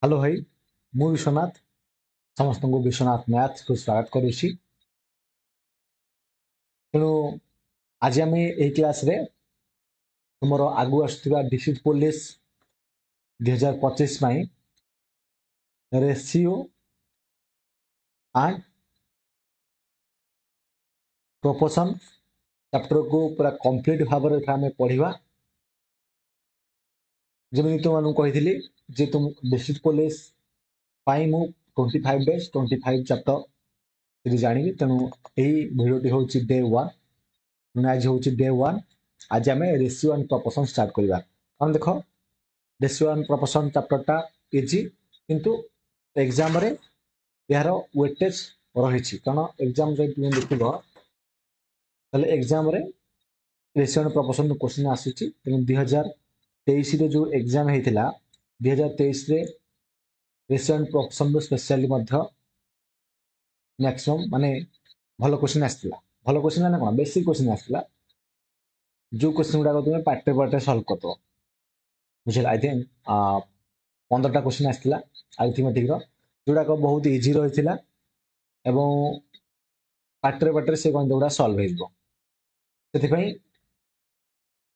Hello भाई मु विश्वनाथ समस्त को विश्वनाथ मैथ्स को स्वागत करुच्ची। तेणु आज आम यही क्लास रे तुम आगु आसुवा district police 2025 ratio and proportion chapter को पूरा कंप्लीट भाव में पढ़ा। जमी तुम कही जे तुम डिस्ट्रिक्ट पुलिस मु 25 डेज 25 चैप्टर जानी। तेणु यही भिडियोटी हूँ डे 1। आज हूँ डे 1। आज आम रेशियो एंड प्रोपोर्शन स्टार्ट करवा। कौन देख रेशियो एंड प्रोपोर्शन चैप्टरटा इजी किंतु एग्जाम रे यार वेटेज रही। कारण एग्जाम जब तुम देख एग्जाम रे रेशियो एंड प्रोपोर्शन क्वेश्चन आसूची। 2023 रे जो एग्जाम होता 2023 रे ratio and proportion specially maximum माने भल क्वेश्चन आसला। भल क्वेश्चन माने कौन बेसिक क्वेश्चन आसला जो क्वेश्चन गुड़ा तुम पार्टे पार्टे सल्व कर बुझे। आई थिंक 15टा क्वेश्चन आसला अरिथमेटिक जोड़ाक बहुत इजी रही है। पार्टे पार्टे से गणित गुड़ा सल्व हो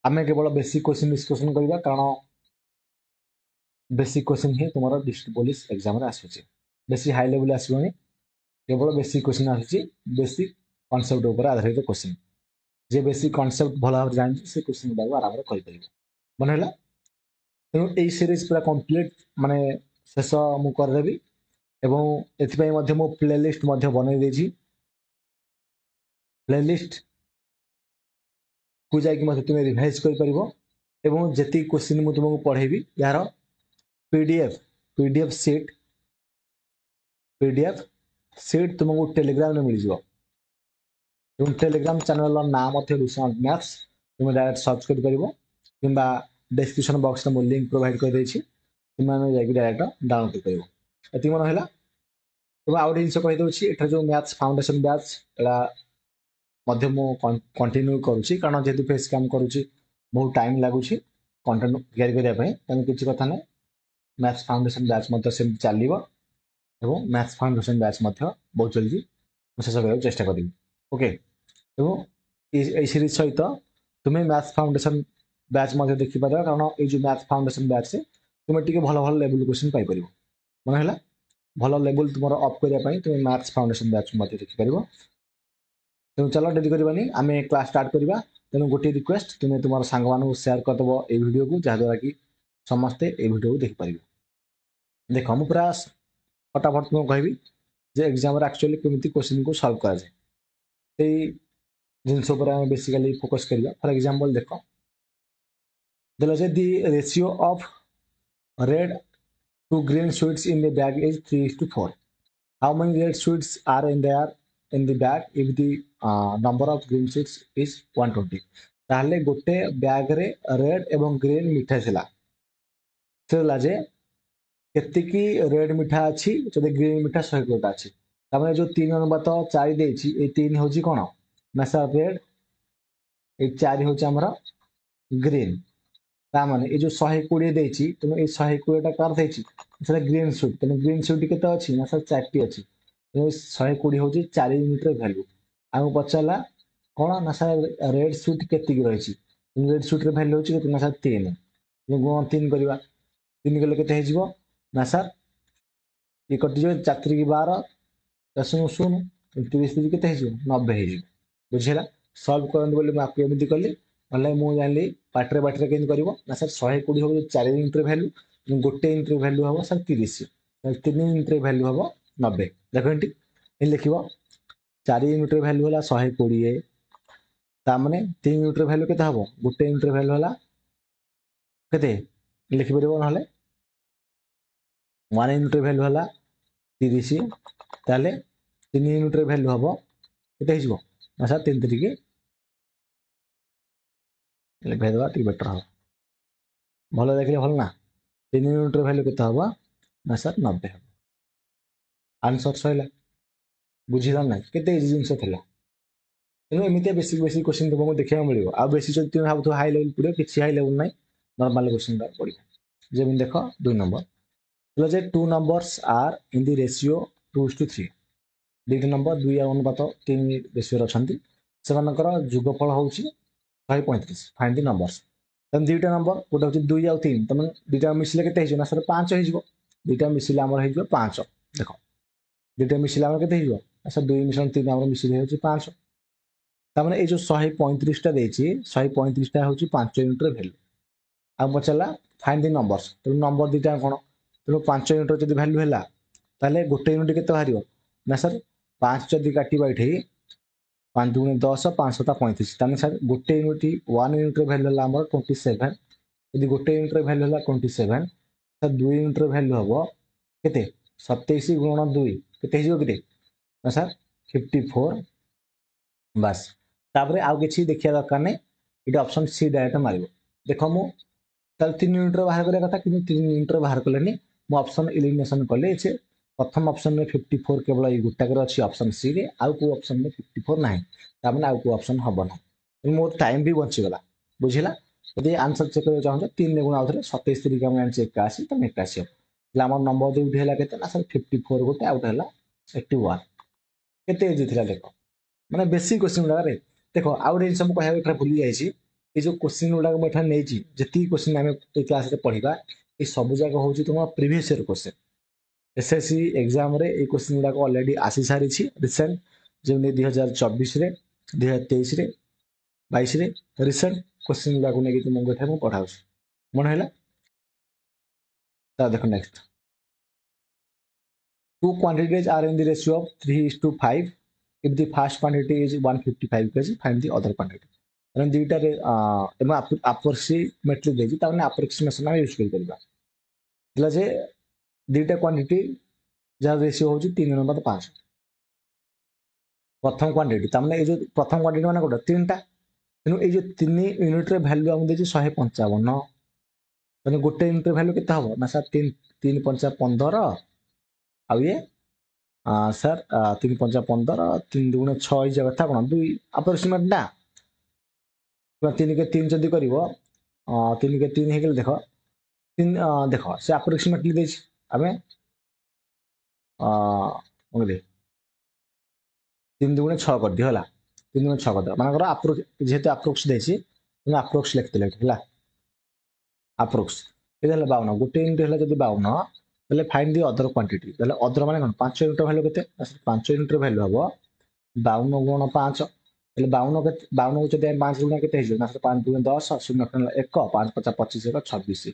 आम केवल बेसिक क्वेश्चन डिस्कसन करवा। कारण बेसिक क्वेश्चन ही तुम डिस्ट्रिक्ट पुलिस एग्जाम आसूची। बेसी हाई लेवल आसोनी केवल बेसिक क्वेश्चन आसूची। बेसिक कॉन्सेप्ट ऊपर आधारित क्वेश्चन जे बेसिक कॉन्सेप्ट भल भाव जानी से क्वेश्चन गुड़ा आराम कर मन है। तेणु यही सीरीज पूरा कंप्लीट माने शेष मु करदेवी एवं एथिपाई मध्य मु प्लेलिस्ट मध्य बनई देछि। प्लेलिस्ट को जाकि मते तुम रिवाइज कर परिबो एवं जेति क्वेश्चन मु तुमको पढ़ेबी यार पीडीएफ सीट तुमको टेलीग्राम में मिल जिवो। टेलीग्राम चैनल नाम विश्वनाथ मैथ्स तुम डायरेक्ट सर्च कर परिबो किंबा डिस्क्रिप्शन बॉक्स में लिंक प्रोवाइड कर देछि। तुम जाकि डायरेक्ट डाउनलोड कर परिबो। एति मन हैला। तो आउ जिन कही दूसरी एटा जो मैथ्स फाउंडेशन बैच एटा मध्य मु कंटिन्यू करुच्ची। कारण जेहेतु फेस काम करुच्ची बहुत टाइम लगुच कंटेंट तैयारी करने तेणु किसी कथा ना मैथ्स फाउंडेशन बैच सेम चलो और मैथ्स फाउंडेशन बैच बहुत जल्दी शेष करने चेष्टा करी। ओके सीरीज सहित तुम्हें मैथ्स फाउंडेशन बैच देखिपार। कारण ये मैथ्स फाउंडेशन बैच तुम्हें टी भल भल लेवल क्वेश्चन पाइपर मन है। भल लेवल तुम अप करने तुम मैथ्स फाउंडेशन बैच देखिपार। तेणु चलो डेरी करवानी आम क्लास स्टार्ट करवा। तेणु गोटे रिक्वेस्ट तुम्हें तुम सांग मानू सेयार करदेव ये वीडियो को जहाद्वारा कि समस्ते ये वीडियो को देखिपारे। देख मु पूरा फटाफट तुमको कहबी जे एग्जाम एक्चुअली केमी क्वेश्चन को सल्व कराए जिनस बेसिकली फोकस करवा। फॉर एग्जांपल देख the ratio of red to green sweets in the bag is 3:4। How many red sweets are in the bag if the number of green sheets is 120। ताहले गोटे bag रे red एवं green मिठा थिला जे केतिकी red मिठा अच्छी जदि ग्रीन मिठा 100 अच्छी तामे जो 3 अनुपात 4 देछि ए 3 होची कोन ना सर रेड ए 4 होची हमरा ग्रीन। ता माने ए जो 120 देछि तुम ए 120 टा कर देछि सेटा ग्रीन स्वीट तने ग्रीन स्वीट केते अछि ना सर 4टी अछि। 120 हूँ 4 यूनिट भैल्यू आम पचारा कौन ना सर रेड स्वीट के रही रेड स्वीट भैल्यू हो ना सर 3 गुण 3 करवा 3 कले के ना सर ये कटिज 4 3 12 10 शून्य 30 के 90 हो बुझेगा। सल्व करते एमती कली ना मुझे जानी पाटे बाटे के ना सर 120 हूँ 4 यूनिट भैल्यू गोटे यूनिट भैल्यू हम सर 30 3 यूनिट भैल्यू हम 90। देख लिख 4 यूनिट भैल्यू है 120 ताने 3 यूनिट भैल्यू के गोटे यूनिट भैल्यू है के लिखिपर ना 1 यूनिट भैल्यू है 30 ताले 3 यूनिट भैल्यू हम के ना सर 3 3 लिखा टी बेटर हम भल देखिए भल ना 3 यूनिट भैल्यू के ना सर 90 हम आंसर सही बुझीदा ना केते इजी जिनस थिला। तेणु एमती बेसिक बेसिक क्वेश्चन तुमको देखा मिले आ बेसी जो तुम भाव हाई लेवल पड़ो कि हाई लेवल ना नॉर्मल क्वेश्चन पड़ा जमी देख 2 नंबर जे two numbers are in the ratio 2:3 दुईटा नंबर 2 अनुपात 3 रेशियो अच्छा से जुगफल हूँ 135 फाइंड द नंबर्स तेज दुईटा नंबर गोटे हूँ 2 आउ 3 तुम दुईटा मिसिले के ना सर 5 हो दुईटा मिसिले आमर हो 5 देख दुईटा मिसिले आम के सर 2 मिश्रण 3 आम मिसिले हो 5 तार ये जो 135टा 135टा हूँ 5 यूनिट्र भैल्यू आम पचारा फाइंड द नंबर्स तेणु नंबर दुईटा कौन तेणु 5 यूनिट्र जब भैल्यू है ताहले गोटे यूनिट के बाहर ना सर 5 जदि काटा ये 5 दूनी 10 5 7 35 ताने सर गोटे यूनिट 1 यूनिट भैल्यू है आमर 27 यदि गोटे यूनिट भैल्यू है 27 सर 2 यूनिट भैल्यू हम के 27 गुणन 2 के ना सर 54 बस तापर आउ कि देखिए दरकार नहीं ये ऑप्शन सी डायरेक्ट मार देख मु 3 यूनिट बाहर करने कथा कि 3 यूनिट बाहर कले मु ऑप्शन इलिमिनेशन कले प्रथम ऑप्शन में 54 केवल ये गोटाक अच्छी ऑप्शन सी रे आउ को ऑप्शन में 54 ना तार आउ को ऑप्शन हम ना मोर टाइम भी बचीगला बुझला यदि आंसर चेक करना चाहूँ 3 गुण आउे 27 तरीके आम एकाशी तुम एकाशी हम नंबर दुईटी है ना सर 54 गोटे आउट है 81 केते इजी थी देख मैंने बेसी क्वेश्चन गुड़ाक देख आउ गए जिन कह भूली जाइए ये जो क्वेश्चन गुड़ाक मुझे नहीं जी क्वेश्चन आम क्लास पढ़ा ये सब जाक हूँ तुम previous year question SSC exam रे ये क्वेश्चन गुड़ाक अलरेडी आसी सारी रिसेंट जमी 2024 2023 22 रिसेंट क्वेश्चन गुड़ाक नहीं तुमको पढ़ाऊँ मन है देखो next two quantities are in the ratio of 3:5 if the first quantity is 155 kg find the other quantity मतलब दुईटा अप्रोक्सीमेटली देजी ताने अप्रोक्सीमेशन हम यूज कर परिबा दिला जे दुईटा क्वांटिटी जहाँ रेशियो होची 3:5 प्रथम क्वांटिटी ताने जो प्रथम क्वांटिटी माने कोटा तीनटा तेनु ए जो 3 यूनिट रे वैल्यू हम देची 155 तने गोटे यूनिट रे वैल्यू केता हबो ना सर 3 3 5 15 आउ ये सर 3 5 15 3 2 6 ही कथा कौन 2 अप्रोक्सीमेट ना 3 के 3 जदि कर 3 के 3 हो देख 3 देख से अप्रोक्सीमेटली दे आम 3 2 6 कर दियो है 3 2 6 कर दे मानकर जेहेतु अप्रोक्स देसी अप्रोक्स लिखते है अप्रोक्स ये 52 गोटे यूनिट है जब 52 ताहले फाइंड दी अदर क्वांटिटी ताहले अदर माने कोन 5 यूनिट वैल्यू केते 5 यूनिट वैल्यू हबो 52 गुण 5 ताहले 52 के 52 को जदि 5 गुण केते हिजो ना 5 गुण 10 0 1 5 5 25 26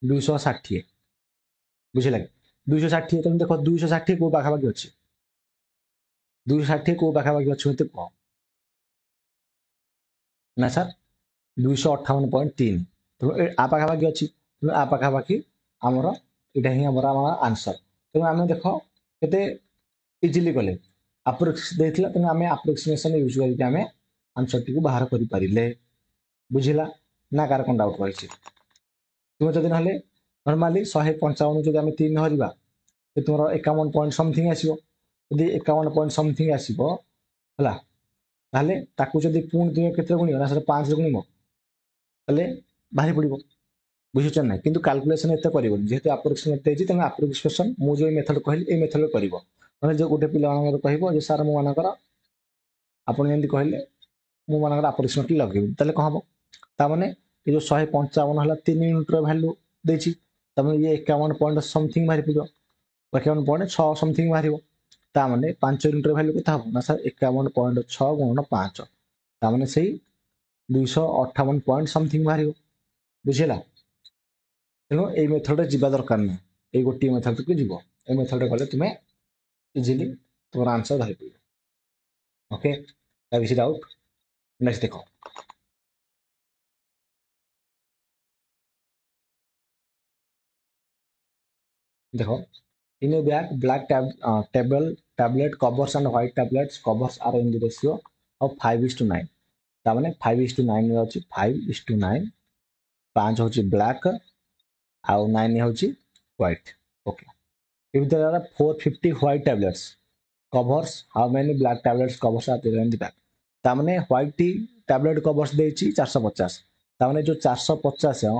260 बुझिला 260 तुम देखो 260 को पाखापाखि अच्छी 260 को पाखापाखि अच्छी मत कह ना सर 258.3 तुम आ पाखापाखि अच्छी तुम आ पाखापाखि आमर यहाँ ही आमर आंसर तेणु आम देख के इजिली कले अप्रोक्स देता तेणु आम अप्रोक्सीमेसन यूज करके आंसर टी बाहर करें बुझला ना कार कौन डाउट रही तुम जब ना नर्माली 155 जब आम 3 हरवा तुम 51 पॉइंट समथिंग आसो यदि 51 पॉइंट समथिंग आसो है ताहले ताकू जदि पुणी तुम केते गुणिब ना 5 गुणिब ताहले बाहरी पड़ो बुझुच ना कि काल्कुलेसन एत कर जेहतु अप्रोक्सीमेट देती तेनाली अप्रोक्सीमेसन मुझे मेथड कहली ये मेथड कर जो गोटे पिला कह सार मो मानकर आपड़ जमी कहले मो मान अप्रोक्सीमेटली लगे तेल कौन हम ताने ये जो 155 है 3 यूनिट वैल्यू देती तमें ये 51 पॉइंट समथिंग बाहरी पड़ो 51 पॉइंट 6 समथिंग बाहर ताने 5 यूनिट वैल्यू के ना सर 51.6 गुणन 5 ताने से 258 पॉइंट समथिंग बाहर बुझेगा तेणु ये मेथड जावा दरकार ना ये गोटे मेथड को जीव ये मेथड कले तुम्हें इजिली तुम आंसर धरी पार ओके किसी डाउट नेक्स्ट देखो देखो in a bag black tablet covers and white tablets covers are in the ratio of 5:9 ताने 5:9 रे अछि 5:9 5 होची ब्लैक आउ 9 होची white okay if there are 450 white tablets covers how many black tablets covers are there in the bag ताने white tablet covers देची 450 ताने जो 450 है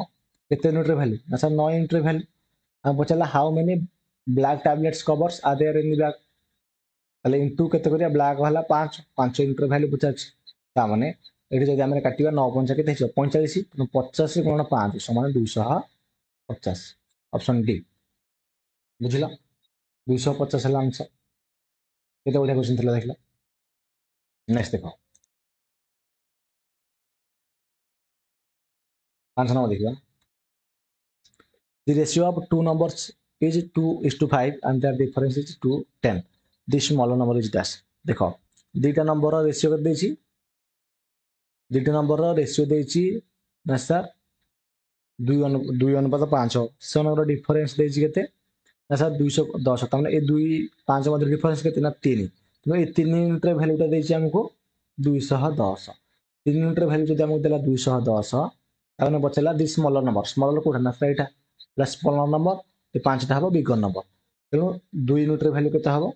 केते यूनिट रे वैल्यू ना सर 9 यूनिट रे वैल्यू हम पचारा how many black tablets covers are there in the bag ताले इनटू केते करिया ब्लैक वाला 5 5 इंटर वैल्यू पचारछि ता माने एठी जदि हम काटिबा 9 5 केते हिसो 45 50 गुणन 5 समान 250 ऑप्शन डी बुझिला 250 ହେଲା आंसर केते बढ़िया क्वेश्चन थिला देखला नेक्स्ट देखो 5 नंबर देखिबा the ratio of two numbers is 2:5 and their difference is 2:10 this smaller number is dash देखो दुईटा नंबर रो रेशियो केते देछि दुईटा नंबर रो रेशियो देछि ना सर 2 अनुपात 5 सेनर डिफरेंस देछि केते ना सर 210 तमने ए 2 5 मध्ये डिफरेंस केते ना 3 तो ए 3 यूनिट रे वैल्यूटा देछि हमको 210 3 यूनिट रे वैल्यू जदि हमको देला 210 ताने बचला दिस स्मॉलर कोठा ना एटा प्लस स्मॉलर नंबर ए 5 टा हबो बिगर नंबर तेणु 2 यूनिट रे वैल्यू केते हबो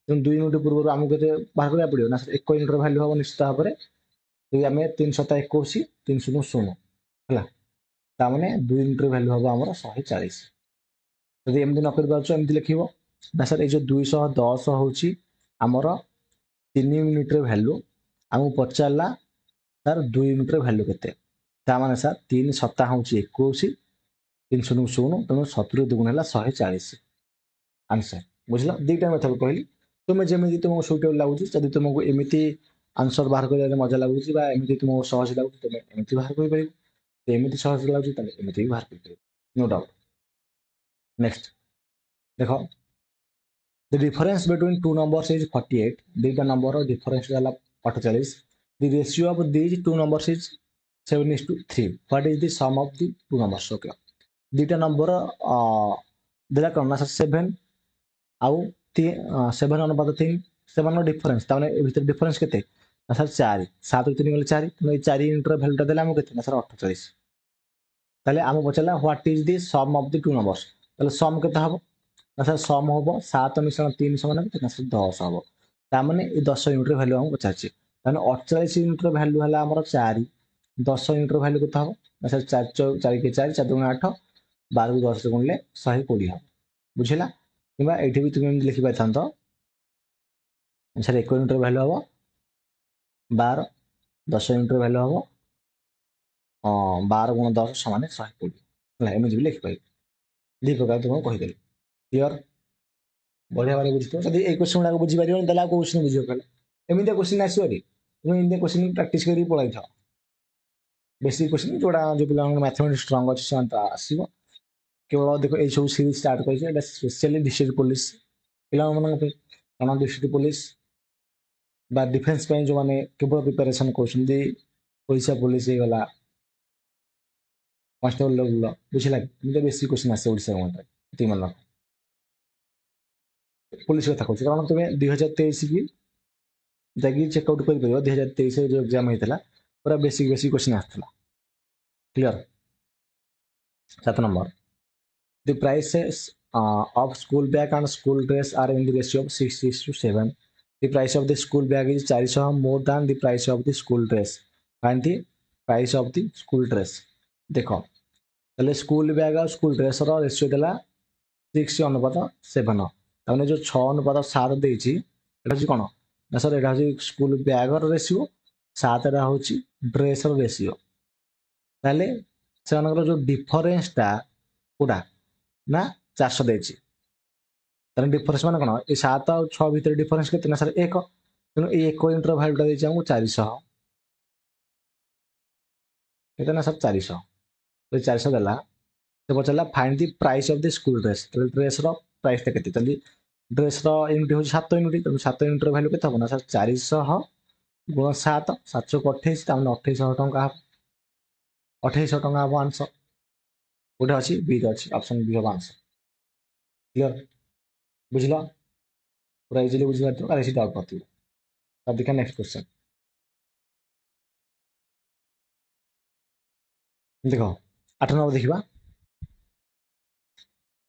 तेणु 2 यूनिट पूर्व हमको केते बाहर करिया पड़ियो ना 1 यूनिट रे वैल्यू हबो निश्चित भाबरे यदि आम 321 300 है ताने 2 यूनिट रे वैल्यू हबो हमर 140 यदि एमती न कर पार्छ एमती लिखिबो ना सर ए जो 210 होची हमर 3 यूनिट रे वैल्यू हमको पचारला सर 2 यूनिट रे वैल्यू केते ता माने सर 3 सप्ताह होची 21 300 तेणु 70 दुगुण है 140 आंसर बुझल दुईटा मेथड कहली तुम्हें जमी तुमको सुटेबल लगुच जब तुमको एमती आंसर बाहर कर मजा लगुच एमती तुमको सहज लगुच तुम एमती बाहर कर एमती सहज लगुच एमती भी बाहर कर नो डाउट नेक्स्ट देखो the difference between two numbers is 48 दुईटा नंबर डिफरेंस है 48 the ratio of these two numbers is 7:3 what is the sum of the two numbers okay दुईटा नंबर देला कौन ना 7 आउ 7 अनुपात 3 7 डिफरेंस ताने ए भीतर डिफरेंस केते ना सर 4 7 3 गले 4 तो 4 यूनिट रो वैल्यूटा देला हम केते ना सर 48 ताले हम पचला what is the sum of the two numbers ताले सम केते हबो ना सर सम हबो 7 मिश्रण 3 समान केते ना सर 10 हबो ता माने ए 10 यूनिट रो वैल्यू हम पचारछि ताने 48 यूनिट रो वैल्यू हला हमर 4 10 यूनिट रो वैल्यू केते हबो ना सर 4 4 के 4 4 गुणा 8 12 को 10 गुणले 120 हबो बुझिला किबा एठी भी तुम लिखि पाइथांतो सर 1 यूनिट रो वैल्यू हबो 12 10 यूनिट रो वैल्यू हबो 12 गुण 10 समान 120 ହେଲା ଏମିତି ବି ଲେଖିପାରିବେ ଦି ପ୍ରକାର ତୁମକୁ କହିଦେଲି କ୍ଲିୟର ବଢିଆ ଭାବରେ ବୁଝିଥିବ ଯଦି ଏଇ କ୍ୱେଶ୍ଚନ ଗୁଡାକ ବୁଝିପାରିବନି ତାହେଲେ ଆଉ କୋଉ କ୍ୱେଶ୍ଚନ ବୁଝିବ କହିଲେ ଏମିତିଆ କ୍ୱେଶ୍ଚନ ଆସିବନି ତୁମେ ଏମିତିଆ କ୍ୱେଶ୍ଚନ ପ୍ରାକ୍ଟିସ କରିକି ପଳାଇଥାଅ ବେସିକ କ୍ୱେଶ୍ଚନ ଯୋଉଟା ଯୋଉ ପିଲାଙ୍କର ମ୍ୟାଥମେଟିକ୍ସ ଷ୍ଟ୍ରଙ୍ଗ ଅଛି ସେମାନେ ତ ଆସିବ କେବଳ ଦେଖ ଏଇ ସବୁ ସିରିଜ ଷ୍ଟାର୍ଟ କରିଛି ଏଇଟା ସ୍ପେଶିଆଲି ଡିଷ୍ଟ୍ରିକ୍ଟ ପୋଲିସ ପିଲାମାନଙ୍କ ପାଇଁ କାରଣ ଡିଷ୍ଟ୍ରିକ୍ଟ ପୋଲିସ বা ডিফেন্স ପାଇଁ ଯୋଉମାନେ କେବଳ ପ୍ରିପାରେସନ କରୁଛନ୍ତି ଓଡ଼ିଶା ପୋଲିସ ହେଇଗଲା କନଷ୍ଟେବଲ ଲେଭେଲ ବୁଝିଲା ଏମିତି ବେଶୀ କ୍ୱେଶ୍ଚନ ଆସେ ଓଡ଼ିଶା ଗଭର୍ଣ୍ଣମେଣ୍ଟରେ ଏତିକି ମନେ ରଖ ପୋଲିସ କଥା କହୁଛି କାରଣ ତୁମେ 2023 କି ଯାଇକି ଚେକ୍ ଆଉଟ୍ କରିପାରିବ 2023 ଯୋଉ ଏକ୍ଜାମ ହେଇଥିଲା ପୁରା ବେସିକ କ୍ୱେଶ୍ଚନ ଆସିଥିଲା clear 7 number the prices of school bag and school dress are in the ratio of 6:7 the price of the school bag is 400 more than the price of the school dress find the price of the school dress देखो তাহলে school bag আর school dress র ratio দেলা 6 অনুপাত 7 তাহলে যে 6 অনুপাত 7 ଦେଇଛି এটা হচ্ছে কোন না স্যার এটা হচ্ছে স্কুল ব্যাগ র রেশিও 7 টা হচ্ছে ড্রেস র রেশিও তাহলে ସେମାନଙ୍କର ଯୋଉ ଡିଫରେନ୍ସଟା କୋଉଟା ନା 400 ଦେଇଛି ତାହେଲେ ଡିଫରେନ୍ସ ମାନେ କଣ ଏ 7 ଆଉ 6 ଭିତରେ ଡିଫରେନ୍ସ କେତେ ନା ସାର୍ 1 ତେଣୁ এই 1 ୟୁନିଟ ର ଭ୍ୟାଲୁଟା ଦେଇଛି ଆମକୁ 400 କେତେ ନା ସାର୍ 400 ତ 400 ଦେଲା ସେ ପଚାରିଲା find the price of the school dress ତାହେଲେ ଡ୍ରେସ୍ ର ପ୍ରାଇସ୍ ଟା କେତେ ତାହେଲେ ଡ୍ରେସ୍ ର ୟୁନିଟ ହେଉଛି 7 ୟୁନିଟ ତେଣୁ 7 ୟୁନିଟ ର ଭ୍ୟାଲୁ କେତେ ହବ ନା ସାର୍ 400 ଗୁଣ 7 7 କୁ 28 ତାମାନେ 2800 ଟଙ୍କା ହବ 2800 ଟଙ୍କା ହବ ଆନ୍ସର ଗୋଟେ ଅଛି ବି ରେ ଅଛି ଅପସନ ବି ହବ ଆନ୍ସର କ୍ଲିୟର ବୁଝିଲ पूरा इजिली बुझी पार्थ आर डाउट पड़ो अब देखा नेक्स्ट क्वेश्चन देख 8 नंबर देखा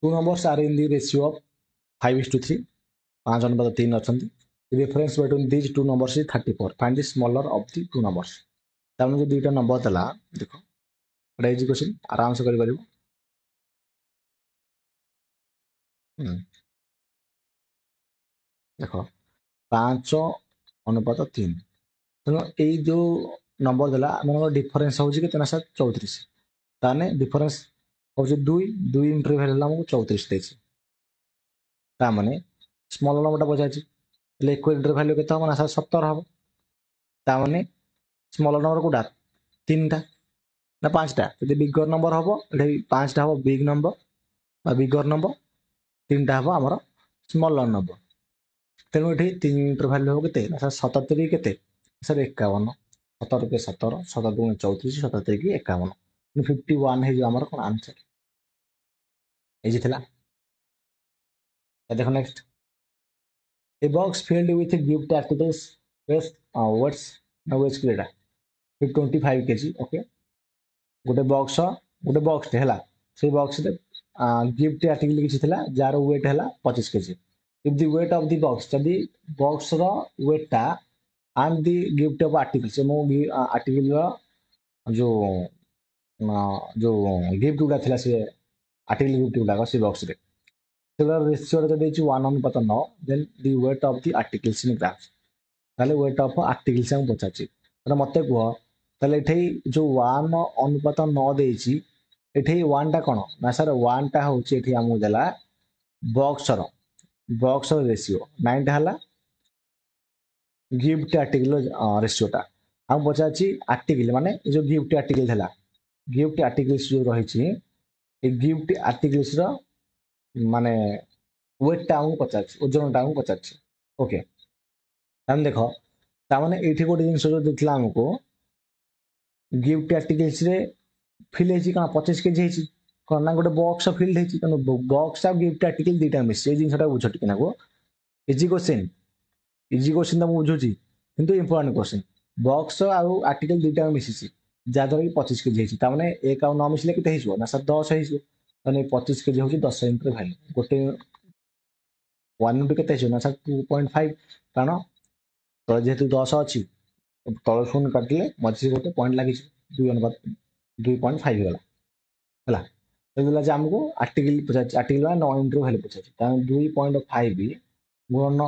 two numbers are in the ratio of 5:3 5 अनुपात 3 अच्छा difference between these two numbers is 34 find the smaller of the two numbers तार जो दुईटा नंबर देला देख गोटे इजी क्वेश्चन आराम से कर हम्म, ଦେଖ 5:3 ତେଣୁ ଏଇ ଯୋଉ ନମ୍ବର ଦେଲା ଆମର ଡିଫରେନ୍ସ ହଉଛି କେତେ ନା ସାର୍ 34। ତାହେଲେ ଡିଫରେନ୍ସ ହଉଛି 2 ଇଣ୍ଟୁ ଭ୍ୟାଲୁ ହେଲା ଆମକୁ 34 ଦେଇଛି। ତାମାନେ ସ୍ମଲ୍ ନମ୍ବରଟା ପଚାରିଛି ହେଲେ ଇକ୍ୱାଲ୍ ଇଣ୍ଟୁ ଭ୍ୟାଲୁ କେତେ ହବ ନା ସାର୍ 17 ହବ। ତାମାନେ ସ୍ମଲ୍ ନମ୍ବର କୋଉଟା 3ଟା ନା 5ଟା? ଯଦି ବିଗର ନମ୍ବର ହବ ଏଠି 5ଟା ହବ ବିଗ ନମ୍ବର বা ବିଗର ନମ୍ବର, 3ଟା ହବ ଆମର ସ୍ମଲର ନମ୍ବର। ତେଣୁ ଏଠି 3 ଇଣ୍ଟର ଭ୍ୟାଲୁ ହବ କେତେ ନା ସାର୍ 77 କେତେ ସାର୍ 51। 17 କେ 17, 17 ଦୁଗୁଣେ 34, 77 51, 51 ହେଇଯିବ ଆମର କଣ ଆନ୍ସର। ଏଇ ଥିଲା। ଦେଖ next, a box filled with gift articles weighs weights ନା weighs କେଟା 25 kg। ଓକେ, ଗୋଟେ ବକ୍ସଟେ ହେଲା, ସେଇ ବକ୍ସରେ ଗିଫ୍ଟ ଆର୍ଟିକଲ କିଛି ଥିଲା ଯାହାର ୱେଟ୍ ହେଲା 25 KG. If the weight of the box, ଯଦି ବକ୍ସର ୱେଟ୍ଟା and the gift of article, ସେ ମୋ ଆର୍ଟିକଲର ଯୋଉ ଯୋଉ ଗିଫ୍ଟ ଗୁଡା ଥିଲା, ସେ ଆର୍ଟିକଲ ଗିଫ୍ଟ ଗୁଡାକ ସେ ବକ୍ସରେ ସେଗୁଡ଼ା ରେସିଓ ଯଦି ଦେଇଛି 1:9, then the weight of the articles in grams. ତାହେଲେ ୱେଟ୍ ଅଫ୍ ଆର୍ଟିକଲ୍ସ ଆମକୁ ପଚାରୁଛି। ତାହେଲେ ମତେ କୁହ, ତାହେଲେ ଏଠି ଯୋଉ 1:9 ଦେଇଛି, ଏଠି 1ଟା କଣ ନା ସାର୍ 1ଟା ହଉଛି ଏଠି ଆମକୁ ଦେଲା ବକ୍ସର ରେସିଓ, 9ଟା ହେଲା ଗିଫ୍ଟ ଆର୍ଟିକଲ ରେସିଓଟା। ଆମକୁ ପଚାରୁଛି ଆର୍ଟିକଲ ମାନେ ଏ ଯୋଉ ଗିଫ୍ଟ ଆର୍ଟିକଲ ଥିଲା, ଗିଫ୍ଟ ଆର୍ଟିକଲ୍ସ ଯୋଉ ରହିଛି, ଏ ଗିଫ୍ଟ ଆର୍ଟିକଲ୍ସର ମାନେ ୱେଟ୍ଟା ଆମକୁ ପଚାରୁଛି, ଓଜନଟା ଆମକୁ ପଚାରୁଛି। ଓକେ, ତାହେଲେ ଦେଖ, ତାମାନେ ଏଇଠି ଗୋଟେ ଜିନିଷ ଯୋଉ ଦେଇଥିଲା ଆମକୁ ଗିଫ୍ଟ ଆର୍ଟିକଲ୍ସରେ ଫିଲ୍ ହେଇଛି କଣ 25 କେଜି ହେଇଛି, କଣ ନା ଗୋଟେ ବକ୍ସ ଫିଲ୍ଡ ହେଇଛି। ତେଣୁ ବକ୍ସ ଆଉ ଗିଫ୍ଟ ଆର୍ଟିକଲ ଦିଟା ମିଶିଛି। ଏଇ ଜିନିଷଟା ବୁଝ ଟିକେ ନାକୁ, ଇଜି କ୍ୱେଶ୍ଚିନ୍, ଇଜି କ୍ୱେଶ୍ଚିନ୍ ତ ମୁଁ ବୁଝୁଛି, କିନ୍ତୁ ଇମ୍ପୋର୍ଟାଣ୍ଟ କ୍ୱେଶ୍ଚିନ୍। ବକ୍ସ ଆଉ ଆର୍ଟିକଲ ଦିଟା ମିଶିଛି ଯାହାଦ୍ୱାରା କି 25 କେଜି ହେଇଛି। ତାମାନେ 1 ଆଉ 9 ମିଶିଲେ କେତେ ହେଇଯିବ ନା ସାର୍ 10 ହେଇଯିବ। ତାହେଲେ 25 କେଜି ହଉଛି 10 ଇଣ୍ଟୁ ଭ୍ୟାଲୁ। ଗୋଟେ 1 ଇଣ୍ଟୁ କେତେ ହେଇଯିବ ନା ସାର୍ 2.5, କାରଣ ତଳେ ଯେହେତୁ 10 ଅଛି, ତଳ ଶୂନ କାଟିଲେ ମଝିରେ ଗୋଟେ ପଏଣ୍ଟ ଲାଗିଛି, 2.5 ହେଇଗଲା ହେଲା। ହେଇଗଲା ଯେ ଆମକୁ ଆର୍ଟିକଲ ପଚାରିଛି, ଆର୍ଟିକଲ ମାନେ 9 ଇଣ୍ଟୁ ଭ୍ୟାଲୁ ପଚାରିଛି। ତାହେଲେ 2.5 ଗୁଣନ,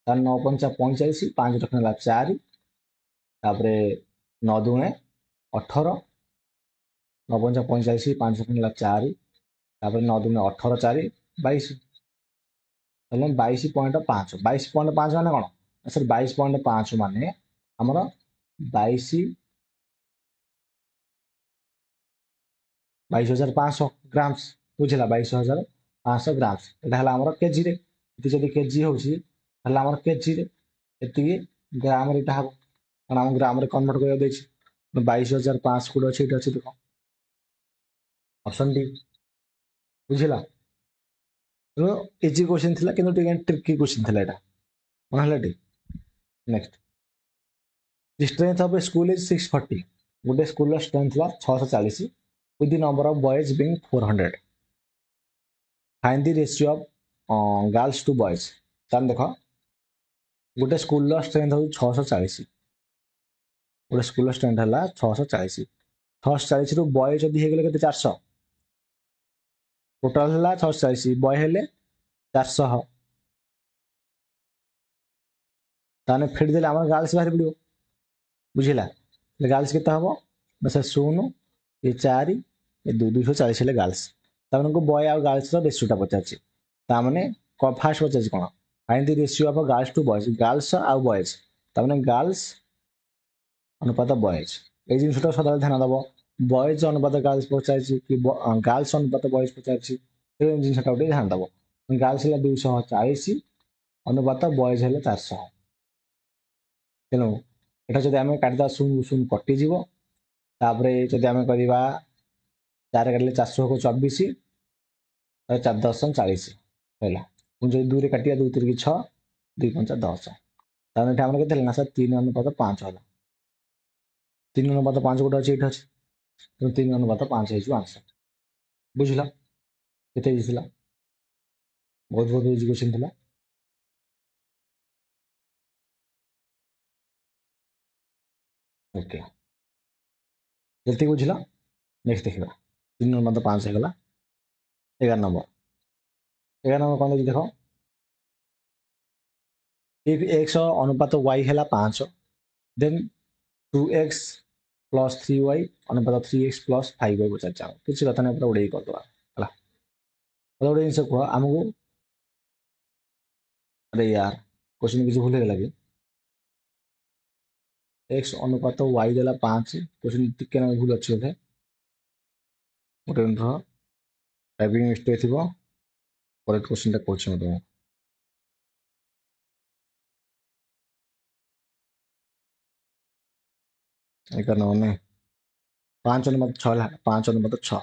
ତାହେଲେ 9×5 45, 5 ରଖ ହେଲା 4, ତାପରେ 9 ଦୁଗୁଣେ 18, 9×5 45, 5 ରଖ ହେଲା 4, ତାପରେ 9 ଦୁଗୁଣେ 18, 4 22। ତାହେଲେ 22.5, 22.5 ମାନେ କଣ ସାର୍ 22.5 ମାନେ ଆମର 22,500 ଗ୍ରାମସ, ବୁଝିଲା, 22,500 ଗ୍ରାମସ। ଏଟା ହେଲା ଆମର କେଜିରେ, ଏଠି ଯଦି କେଜି ହଉଛି ତାହେଲେ ଆମର କେଜିରେ ଏତିକି ଗ୍ରାମରେ ଏଟା ହବ, କାରଣ ଆମ ଗ୍ରାମରେ କନଭର୍ଟ କରିବାକୁ ଦେଇଛି। 22,500 କୋଉଠି ଅଛି, ଏଇଠି ଅଛି, ଦେଖ ଅପସନ ଡି, ବୁଝିଲା। ତେଣୁ ଇଜି କ୍ୱେଶ୍ଚିନ୍ ଥିଲା, କିନ୍ତୁ ଟିକେ ଟ୍ରିକି କ୍ୱେଶ୍ଚିନ୍ ଥିଲା ଏଟା, ମନେ ହେଲା ଟି। Next, the strength of a school is 640, ଗୋଟେ ସ୍କୁଲର ଷ୍ଟ୍ରେନ୍ଥ ଥିଲା 640 with the number of boys being 400, find the ratio of girls to boys। ତାହେଲେ ଦେଖ, ଗୋଟେ ସ୍କୁଲର ଷ୍ଟ୍ରେନ୍ଥ ହଉଛି 640, ଗୋଟେ ସ୍କୁଲର ଷ୍ଟ୍ରେନ୍ଥ ହେଲା 640, 640 ରୁ ବୟ ଯଦି ହେଇଗଲେ କେତେ 400, ଟୋଟାଲ ହେଲା 640, ବୟ ହେଲେ 400, ତାହେଲେ ଫେଡି ଦେଲେ ଆମର ଗାର୍ଲସ ବାହାରି ପଡିବ, ବୁଝିଲା। ଗାର୍ଲସ କେତେ ହବ ନା ସେ 0, ଏ 4, ଏ 2, 240 ହେଲେ ଗାର୍ଲସ। ତାମାନଙ୍କୁ ବୟ ଆଉ ଗାର୍ଲସର ରେସିଓଟା ପଚାରିଛି। ତାମାନେ ଫାଷ୍ଟ ପଚାରିଛି କଣ, find the ratio of girls to boys, girls ଆଉ ବଏଜ। ତାମାନେ ଗାର୍ଲସ ଅନୁପାତ ବଏଜ, ଏଇ ଜିନିଷଟା ସଦାବେଳେ ଧ୍ୟାନ ଦବ। ବଏଜ ଅନୁପାତ ଗାର୍ଲସ ପଚାରିଛି କି ଗାର୍ଲସ ଅନୁପାତ ବଏଜ ପଚାରିଛି, ସେ ଜିନିଷଟା ଟିକେ ଧ୍ୟାନ ଦବ। ଗାର୍ଲସ ହେଲା 240 ଅନୁପାତ ବଏଜ ହେଲେ 400। ତେଣୁ ଏଟା ଯଦି ଆମେ କାଟିଦେବା 0 0 କଟିଯିବ, ତାପରେ ଯଦି ଆମେ କରିବା 4 କାଟିଲେ 400 କୁ 24, 4 10 40 ହେଲା। ପୁଣି ଯଦି 2ରେ କାଟିବା 2 3 6, 2 5 10, ତାହେଲେ ଏଠି ଆମର କେତେ ହେଲା ନା ସାର୍ 3:5 ହେଲା। 3:5 ଗୋଟେ ଅଛି, ଏଇଠି ଅଛି, ତେଣୁ 3:5 ହେଇଯିବ ଆନ୍ସର। ବୁଝିଲ କେତେ ଇଜି ଥିଲା, ବହୁତ ବହୁତ ଇଜି କ୍ୱେଶ୍ଚିନ୍ ଥିଲା। ଓକେ, ଯେତିକି ବୁଝିଲ, ନେକ୍ସଟ ଦେଖିବା। 3:5 ହେଇଗଲା। 11 ନମ୍ବର, 11 नंबर कौन देख इफ एक्स अनुपात y है 5 देन 2x प्लस 3y अनुपात 3x प्लस 5y पचार चाह किसी कथा नहीं पूरा उड़े करदे है गोटे जिन कह आमको अरे यार क्वेश्चन किसी भूल लगे एक्स अनुपात y देला 5 क्वेश्चन टिके ना भूल अच्छी बोधे गोटे मिनट रह टाइपिंग मिस्टेक थी करेक्ट क्वेश्चन टा कहूँ तुमको 91 5 अनुपात 6 5 अनुपात 6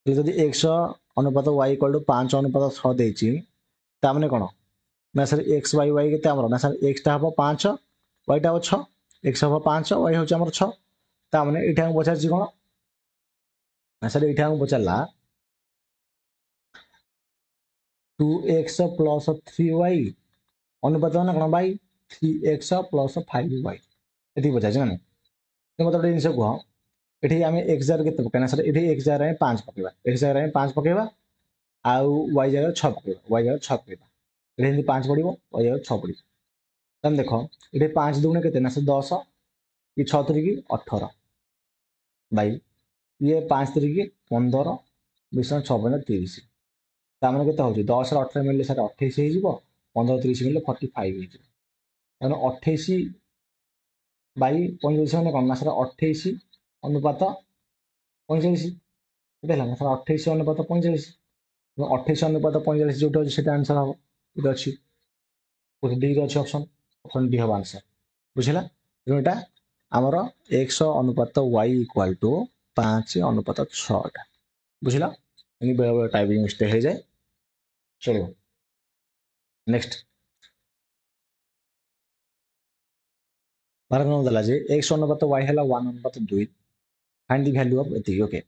जदि एक्स अनुपात y इक्वल टू 5 अनुपात 6 देती तामने कौन ना सर एक्स वाई वाई के ना सर एक्स टा हम 5 वाई टा हम 6 एक्स हम 5 वाई हूँ आम 6 तामने ये पचार कौन ना सर ये पचारा 2x प्लस 3y अनुपात ना कौन बै 3x प्लस 5y ये पचार ना मत गोटे जिन कह ये आम एक्स जार के पकड़ा सर ये एक्स जार 5 पकड़ा एक्स जार 5 पकड़ा आउ वाई जगह 6 पकड़ा वाई जगह 6 पकड़ा ये 5 पड़ो वाई जगह 6 पड़ो तेज देख ये 5 दुगुणे के 10 ये 6 3 18 भाई ये 5 3 15 विषम 6.30 ताମାନେ କେତେ ହଉଛି 10 ରେ 18 ମିଳିଲେ ସାର୍ 28 ହେଇଯିବ 15 30 ମିଳିଲେ 45 ହେଇଯିବ ତେଣୁ 28 ବାଇ 45 ମାନେ କଣ ନା ସାର୍ 28 ଅନୁପାତ 45 କେତେ ହେଲା ନା ସାର୍ 28 ଅନୁପାତ 45 28 ଅନୁପାତ 45 ଯୋଉଟା ଅଛି ସେଟା आंसर ହବ ଏଟା ଅଛି କୋଠି ଡି ରେ ଅଛି ଅପସନ ଡି ହବ आंसर ବୁଝିଲା ତେଣୁ ଏଟା ଆମର x ଅନୁପାତ y ଇକ୍ୱାଲ ଟୁ 5 ଅନୁପାତ 6 ଟା ବୁଝିଲା ଏନି बेले बेले टाइपिंग मिस्टेक हो जाए चलो नेक्स्ट 12 नंबर दला जे x अनुपात y है 1 अनुपात 2 फाइंड द वैल्यू ऑफ एति ओके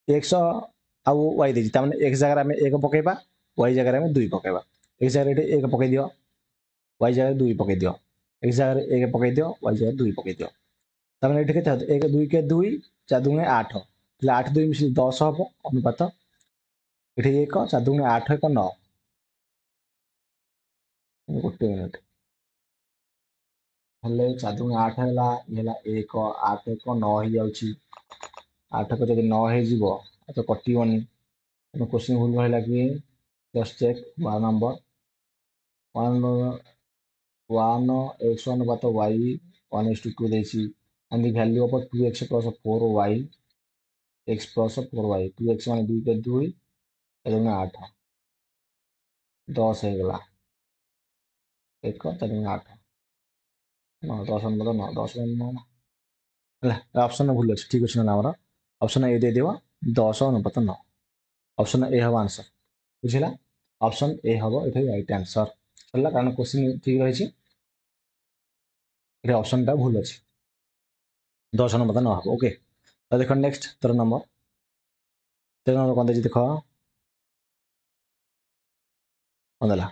x आउ y देछि त माने x जगह में 1 पकेबा y जगह में 2 पकेबा x जगह 1 पके दियो y जगह 2 पके दियो x जगह 1 पके दियो y जगह 2 पके दियो त माने एठी केते 1 2 के 2 4 2 8 એટલે 8 2 मिसिल 10 हबो अनुपात एठी 1 4 2 8 1 9 गोटे मिनिट हेले 4 2 8 हैला येला 1 8 1 9 ही जाउची 8 को जदि 9 हे जीवो तो कटिवनी तो क्वेश्चन भूल रहला कि जस्ट चेक 1 नंबर 1 x अनुपात y 1:2 देछि and the value of 2x plus 4y x plus 4y 2x माने 2 के 2 4 8 10 ହେଇଗଲା 1 4 8 9 10 अनुपात 9 10 9 ହେଲା ऑप्शन भूल अछि ठीक अछि ना हमर ऑप्शन ए दे देबा 10 अनुपात 9 ऑप्शन ए हवा आंसर बुझिला ऑप्शन ए हवा एठै राइट आंसर चलला कारण क्वेश्चन ठीक रहिछि एठै ऑप्शन टा भूल अछि 10 अनुपात 9 हबो ओके तो देखो नेक्स्ट 13 नंबर 13 नंबर कोन देछि देखो कोनला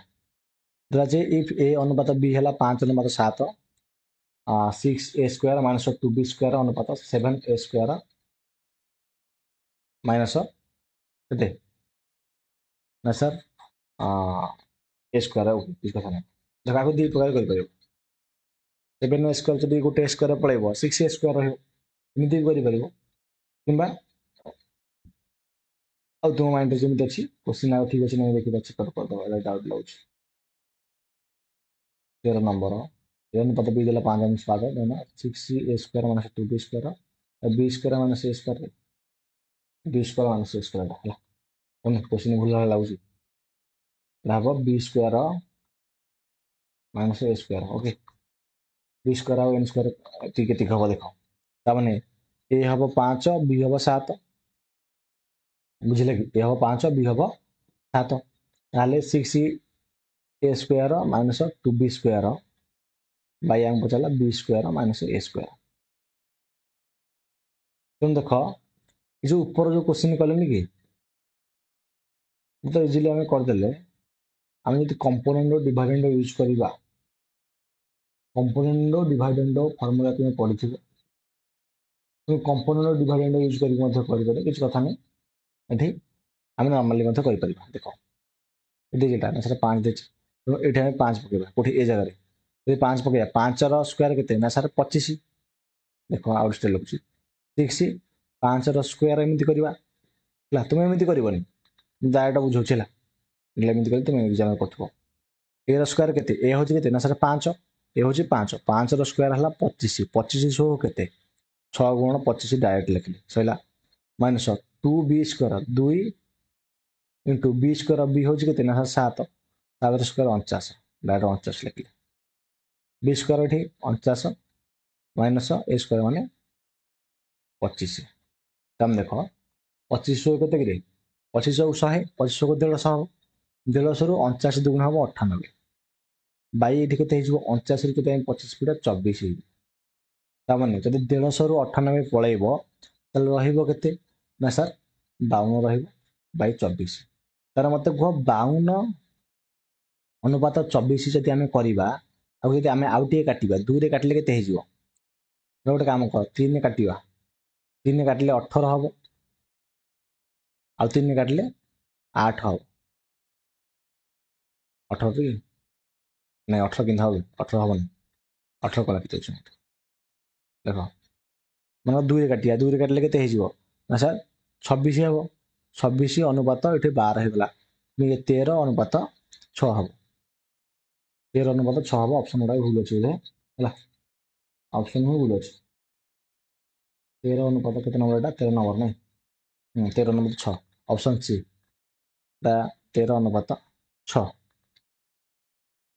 दला जे इफ ए अनुपात बी हैला 5 अनुपात 7 6a square minus 2b square अनुपात 7a square माइनस केते ना सर ए स्क्वायर ओके किस कथा नहीं देखा को दी प्रकार कर परियो 7a स्क्वायर जदी गोटे स्क्वायर पळेबो 6a स्क्वायर रहयो एमिति करि परियो किंबा आ तुम माइंड जेमिति अछि क्वेश्चन आ ठीक अछि नै देखि बच्चे कर दो एला डाउट लाउछ 13 नंबर ए अनुपात बी देला 5 अंश पाद देना 6a square minus 2b square b square minus a square b square minus a square ହେଲା कोन क्वेश्चन भूल लाउछ हब B square minus A square okay B square आउ एन स्क्वायर टी केतिक हब देख तामाने ए हब 5 बी हब 7 बुझिले कि ए हब 5 बी हब 7 ताले 6 A square minus 2b square by आम पचाला B square minus A square तुम देख ये जो ऊपर जो क्वेश्चन कलेनि कि तो इजिली आम करदेले आम जब कंपोनेंट डिवाइडेंड यूज करवा कंपोनेंट डिवाइडेंड फॉर्मूला तुम्हें पढ़ी तुम कंपोनेंट डिवाइडेंड यूज करके किसी कथा नहीं ये आम नॉर्मली देख देखिए ना सर 5 देछि तो एठी हम 5 पकेबा कोठी ए जगह रे यदि 5 पकेबा 5 रो स्क्वायर केते ना सर 25 देखो आउट स्टेल लुची 6 5 रो स्क्वायर एमिति करबा ला तुम एमिति करबनी डायरेक्ट बुझौछि ला एमिति कर तुम एग्जाम करथबो ए रो स्क्वायर केते ए होछि केते ना सर 5 ए होछि 5 5 रो स्क्वायर हला 25 25 सो केते 6 गुण 25 डायरेक्ट लिखली सइला minus 2b square 2 into B square B होछि केते ना 7 7 स्क्वायर 49 डायरेक्ट 49 लिखली बी स्क्वायर एठी 49 माइनस ए स्क्वायर माने 25 तम देखो 25 केते किरे 25 को 100 25 को 150 हो 150 रु 49 दुगुण हो 98 बाई एठी केते हिजो 49 रु केते 25 पिटा 24 हे तामाने जदि 150 रु 98 पळेइबो ताले रहिबो केते ना सर 52 रहिबो बाई 24 तार मते को 52 अनुपात 24 जदि आमे करिबा आ जदि आमे आउटे काटिबा 2 रे काटले केते हिजो गोटे काम कर 3 रे काटिबा 3 रे काटले 18 हबो आ 3 रे काटले 8 हबो 18 की नहीं 18 किन हबो 18 हबो 18 कला केते छै देखो मतलब 2 रे काटिया 2 रे काटले केते हिजो ना सर 26 हबो 26 अनुपात एठी 12 हे गला 13 अनुपात 6 हबो 13 अनुपात 6 हबो ऑप्शन उडा भूल अछि बुझे हला ऑप्शन हो भूल अछि 13 अनुपात केते नंबर एटा 13 नंबर नहीं 13 अनुपात 6 ऑप्शन सी दा 13 अनुपात 6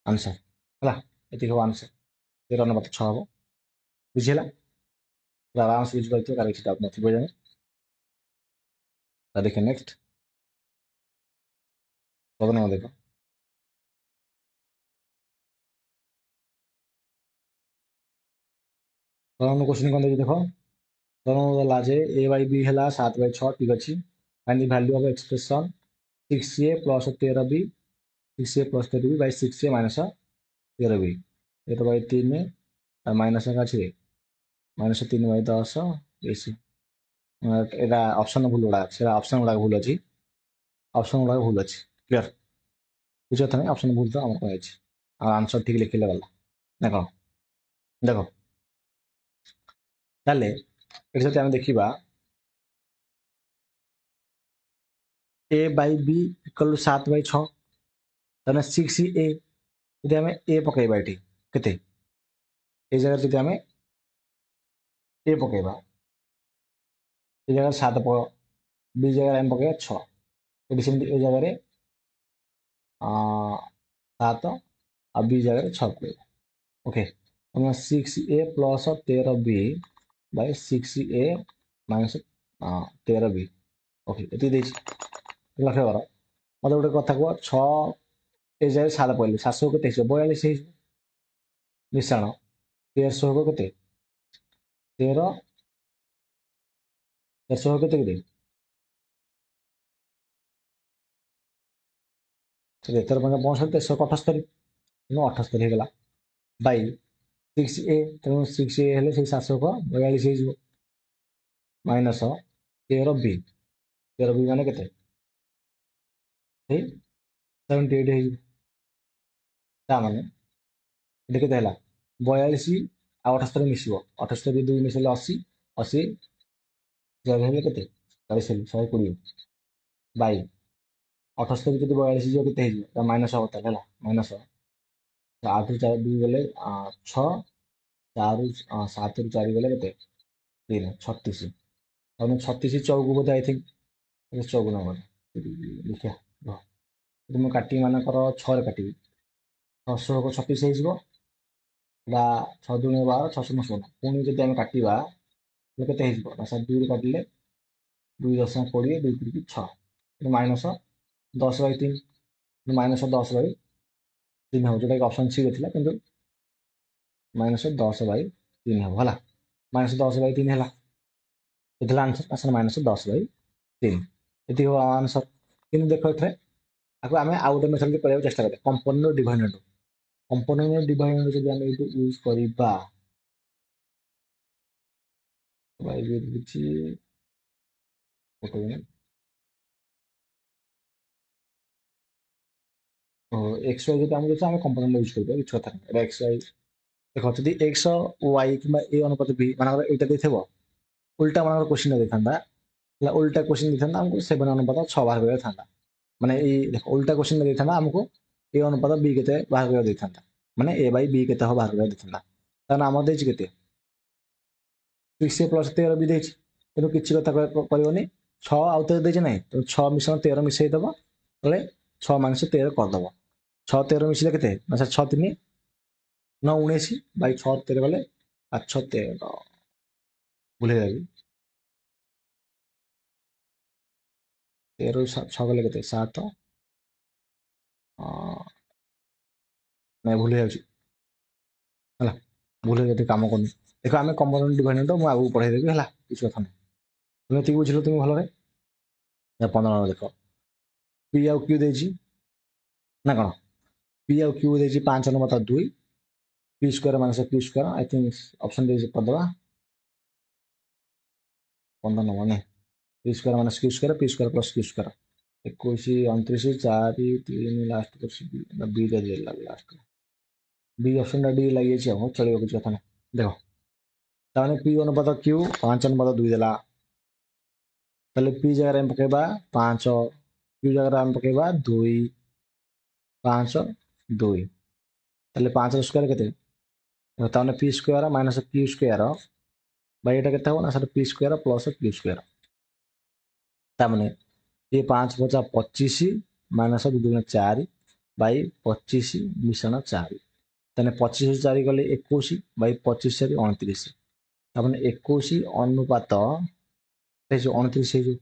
आंसर हला एति हो आंसर 13 अनुपात 6 हबो बुझिला आराम से बुझ पाइतो कार किताब नथि बुझे देखिए नेक्स्ट 14 नंबर देखो तरण क्वेश्चन कोन देखि देखो तरण वाला जे a by b हला 7 by 6 ठीक अछि find the value of expression 6a plus 13b 6a plus 13b by 6a minus 13b ये तो भाई 3 में माइनस का छी minus 3 by 10 AC Etah option भूल उडा सेटा ऑप्शन उडा भूल अछि ऑप्शन उडा भूल अछि क्लियर बुझत नहीं ऑप्शन भूल तो हमर कहै छी और आंसर ठीक लिखले वाला देखो देखो ताले एटी जति हम देखिबा a by b equal 7 by 6 तने 6a यदि हमें a पकेबा एटी केते ए जगह यदि हमें a पकेबा ए जगह 7 प b जगह हम पकेबा 6 एटी सेमति ए जगह रे 7 और b जगह रे 6 पकेबा ओके हम 6a plus 13b by 6a minus 13b okay एति देछि लक्ष्य कर मते गोटे कथा को 6 ए जगह 7 पहिले 700 केते 42 हे मिश्रण 1300 हो केते 13 1300 हो केते केते 13 पंजा 62 1378 नो 78 हे गला बाई 6a तेणु 6a हेले से 700 को 42 हे जिवो माइनस 13b 13b माने केते हे 78 हे जिवो ता माने एटे केते हला 42 आ 78 मिसिबो 78 2 मिसले 80 80 जगह हेले केते 40 हेले 120 बाई 78 जदि 42 जिवो केते हे जिवो माइनस होता हला माइनस 8 ରୁ 4 2 गले 6 4 7 ରୁ 4 गले केते 3 36 और 36 चौक बोधे आई थिंक चौक नंबर देखिया ଯଦି ମୁଁ କାଟିବି ମାନଙ୍କର 6 ରେ କାଟିବି 600 को 36 ହେଇଯିବ ବା 6 ଦୁଗୁଣେ 12 690 ପୁଣି ଯଦି ଆମେ କାଟିବା ତାହେଲେ କେତେ ହେଇଯିବ ନା 2 ରେ କାଟିଲେ 2 ଦଶମିକ 20 2 3 6 ମାଇନସ 10 ବାଇ 3 ମାଇନସ 10 ବାଇ 3 ହବ ଯୋଉଟା କି ଅପସନ ସି ରେ ଥିଲା କିନ୍ତୁ ମାଇନସ 10 ବାଇ 3 ହବ ହେଲା ମାଇନସ 10 ବାଇ 3 ହେଲା ଏଥିଲା ଆନ୍ସର ଆସନ ମାଇନସ 10 ବାଇ 3 ଏତିକି ହବ ଆନ୍ସର କିନ୍ତୁ ଦେଖ ଏଥିରେ ଆକୁ ଆମେ ଆଉ ଗୋଟେ ମେଥଡ କରିବାକୁ ଚେଷ୍ଟା କରିବା କମ୍ପୋନେଣ୍ଟ ଡିଭାଇଡେଡ କମ୍ପୋନେଣ୍ଟ ଡିଭାଇଡେଡ ଯଦି ଆମେ ଏଇଠୁ ୟୁଜ କରିବା କିଛି ଗୋଟେ एक्स वाई जो आम आम कंपोनेंट यूज कर किसी कथा नहीं एक्स वाई देख जब एक्स वाई कि ए अनुपात बी मान यहाँ देखो उल्टा मान क्वेश्चन देता उल्टा क्वेश्चन देता आमको 7 अनुपात 6 बाहर करा था माने देख उल्टा क्वेश्चन देता आमको ए अनुपात बी के बाहर करा देता माने ए बै बी के बाहर करा देता ताना आम देछि केते 6 प्लस 13 भी देछि तेणु किसी कथा करनी 6 आउ 13 देछि नहीं तो 6 मिश्रण 13 मिसईदेव बोले 6 माइनस 13 करदेव 6 13 मिसिले केते ना 6 3 9 19 बै 6 13 गले 8 6 13 भूल जाबी 13 6 गले केते 7 नहीं भूल जाଉଛି ହେଲା भूल जाते काम करनी देखो आम कंपोनेंट डिवाइड तो मुझे आगू पढ़ाईदेवी है किसी कथा नहीं तुम ये बुझल तुम भल 15 देख पी आउ क्यू देछि ना कौन पी आउ क्यू देछि 5 अनुपात 2 P square minus Q square I think option देछि करदबा 15 नंबर नहीं P square minus Q square P square plus Q square 21 29 4 3 last कर बी दे लास्ट बी ऑप्शन डी लगी चलो किसी कथा नहीं देखो ताने पी अनुपात क्यू 5 अनुपात 2 देला ताले पी जगह हम पकेबा 5 क्यू जगह हम पकेबा 2 5 2 ताले 5 स्क्वायर केते ताने P square minus Q square by एटा केते हो ना sir P square plus Q square तामने ये 5 बचा 25 माइनस 2 दूना 4 बाय 25 मिश्रण 4 ताने 25 4 गले 21 बाय 25 4 29 तामने 21 अनुपात 29 है जो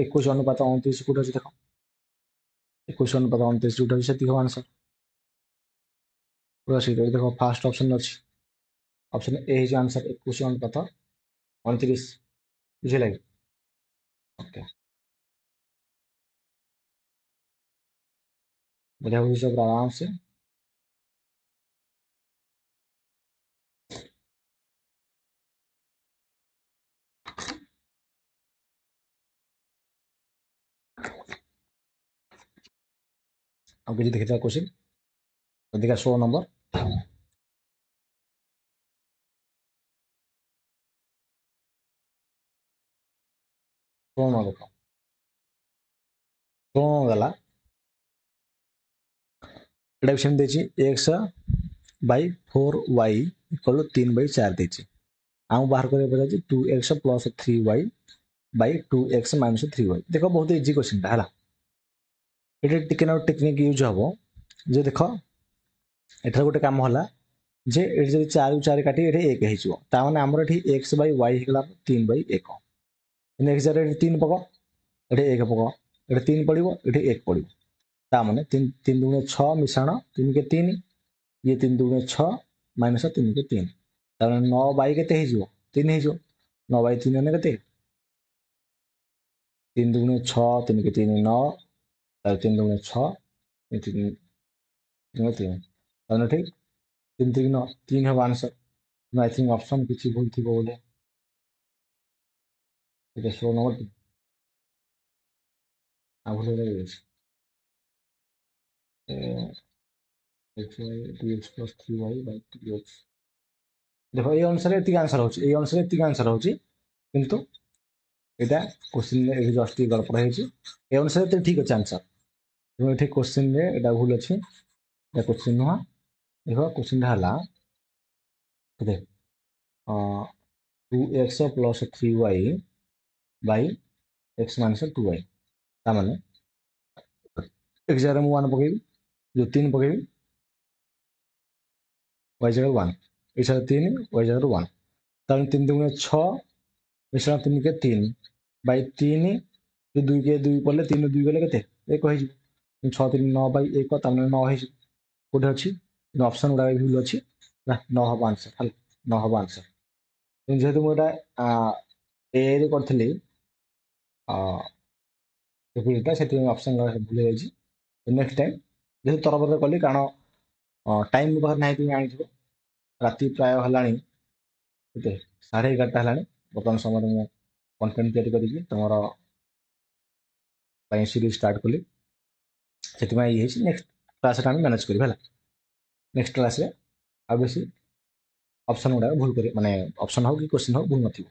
21 अनुपात 29 कोटा देख 21 अनुपात 29 जोटा से देखो आंसर पूरा सीधा देखो फास्ट ऑप्शन अच्छी ऑप्शन ए है आंसर 21 अनुपात 29 बुझे लगे ओके बढ़िया बुझे सब आराम से अब किसी देखिए क्वेश्चन देखा 16 नंबर 16 देखो 16 गला एटा सेम देछि x बाय 4y इक्वल 3/4 देछि आउ बाहर करे पड़े 2x plus 3y bye 2x minus 3y देखो बहुत इजी क्वेश्चन है ये टिके ना टेक्निक यूज हम जे देख एठार गोटे काम होला जे जब 4 4 काटी ये 1 होने आमर ये एक्स बै वाई होगा 3/1 एक्स जगह 3 पक ये 1 पक ये 3 पड़ो ये 1 पड़ो ताने 3 3 दूने 6 मिश्रण 3 के 3 ये 3 दूने 6 माइनस 3 के 3 ताने 9 बाई के 3 हो 9 बाई 3 के 3 दूने 6 3 के 3 9 3 दूने 6 3 3 ठीक 3 3 9 3 हम आंसर आई थिंक ऑप्शन किसी भूल थी बोले এটা 16 নম্বর ভুলে গেছি x plus 3y by 2x দেখো এই অনুসারে এতিক আনসার হচ্ছে এই অনুসারে এতিক আনসার হচ্ছে কিন্তু এটা কোশ্চেন রে জাস্ট ই গড় পড়া হয়েছে এই অনুসারে তো ঠিক আছে আনসার তুমি ঠিক কোশ্চেন রে এটা ভুল আছে এটা কোশ্চেন নয় দেখো কোশ্চেনটা হলা দেখ 2x plus 3y by x minus 2y তার মানে x জায়গায় আমি 1 পকাইবি जो 3 पकेबी y जगह 1 ये 3 y जगह 1 तार 3 दूने 6 मिश्रण 3 के 3 बाई 3 जो 2 के 2 पड़े 3 2 गले के 1 हो 6 3 9 बाई 1 तार 9 हो कौटे अच्छी ऑप्शन गुड़ा भूल अच्छी 9 हम आंसर है 9 हम आंसर जेहेतु मुझे ए करी ऑप्शन भूल जाइए नेक्स्ट टाइम जेहतु तरफ कली कारण टाइम बाहर ना तुम आनी राति प्राय है 11:30 है बर्तमान समय मुझे कंटेंट तैयारी तुम सीरीज स्टार्ट कली से नेक्स्ट क्लास आम मैनेज करा नेक्स्ट क्लास आ बेसी ऑप्शन गुड़ा भूल कर माने ऑप्शन हो कि क्वेश्चन हो भूल नथिबो